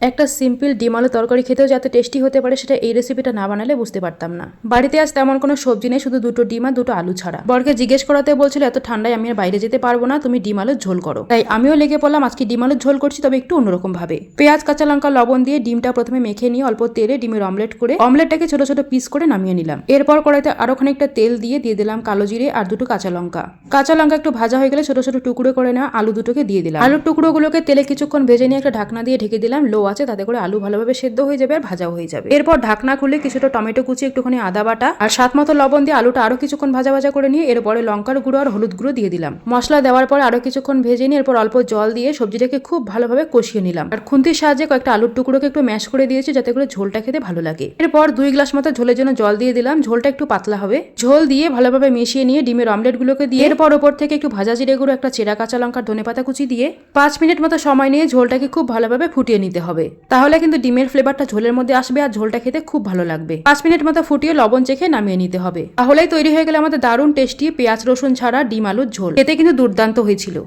একটা সিম্পল ডিম আলু তরকারি খেতেও যাতে টেস্টি হতে পারে সেটা এই রেসিপিটা না বানালে বুঝতে পারতাম না। বাড়িতে আজ তেমন কোনো সবজি নেই, শুধু দুটো ডিম আর দুটো আলু ছাড়া। বরকে জিজ্ঞেস করাতে বলছিল এত ঠান্ডায় আমি আর বাইরে যেতে পারবো না, তুমি ডিম আলুর ঝোল করো। তাই আমিও লেগে পড়লাম, আজকে ডিম আলুর ঝোল করছি, তবে একটু অন্যরকম ভাবে। পেঁয়াজ, কাঁচা লঙ্কা, লবণ দিয়ে ডিমটা প্রথমে মেখে নিয়ে অল্প তেলে ডিমের অমলেট করে অমলেটটাকে ছোট ছোট পিস করে নামিয়ে নিলাম। এরপর কড়াইতে আরো খানিকটা তেল দিয়ে দিলাম কালো জিরে আর দুটো কাঁচা লঙ্কা। কাঁচা লঙ্কা একটু ভাজা হয়ে গেলে ছোট ছোট টুকরো করে নেওয়া আলু দুটোকে দিয়ে দিলাম। আলুর টুকরোগুলোকে তেলে কিছুক্ষণ ভেজে নিয়ে একটা ঢাকনা দিয়ে ঢেকে দিলাম লো আছে, তাতে করে আলু ভালোভাবে সেদ্ধ হয়ে যাবে আর ভাজাও হয়ে যাবে। এরপর ঢাকনা খুলে কিছুটা টমেটো কুচি, একটুখানি আদা বাটা আর স্বাদ মতো লবণ দিয়ে আলুটা আরো কিছুক্ষণ ভাজা ভাজা করে নিয়ে এরপরে লঙ্কার গুঁড়ো আর হলুদ গুঁড়ো দিয়ে দিলাম। মশলা দেওয়ার পর আরো কিছুক্ষণ ভেজে নিয়ে এরপর অল্প জল দিয়ে সবজিটাকে খুব ভালোভাবে কষিয়ে নিলাম। আর খুন্তির সাহায্যে কয়েকটা আলুর টুকরোকে একটু ম্যাশ করে দিয়েছি যাতে করে ঝোলটা খেতে ভালো লাগে। এরপর 2 গ্লাস মতো ঝোলের জন্য জল দিয়ে দিলাম। ঝোলটা একটু পাতলা হবে। ঝোল দিয়ে ভালোভাবে মিশিয়ে নিয়ে ডিমের অমলেট গুলোকে দিয়ে এরপর ওপর থেকে একটু ভাজা জিরে গুঁড়ো, একটা চেরা কাঁচা লঙ্কার ধনেপাতা কুচি দিয়ে 5 মিনিট মতো সময় নিয়ে ঝোলটাকে খুব ভালোভাবে ফুটিয়ে নিতে হবে। তাহলে কিন্তু ডিমের ফ্লেভারটা ঝোলের মধ্যে আসবে আর ঝোলটা খেতে খুব ভালো লাগবে। 5 মিনিট মতো ফুটিয়ে লবণ চেখে নামিয়ে নিতে হবে। তাহলেই তৈরি হয়ে গেল আমাদের দারুণ টেস্টি পেঁয়াজ রসুন ছাড়া ডিম আলুর ঝোল। খেতে কিন্তু দুর্দান্ত হয়েছিল।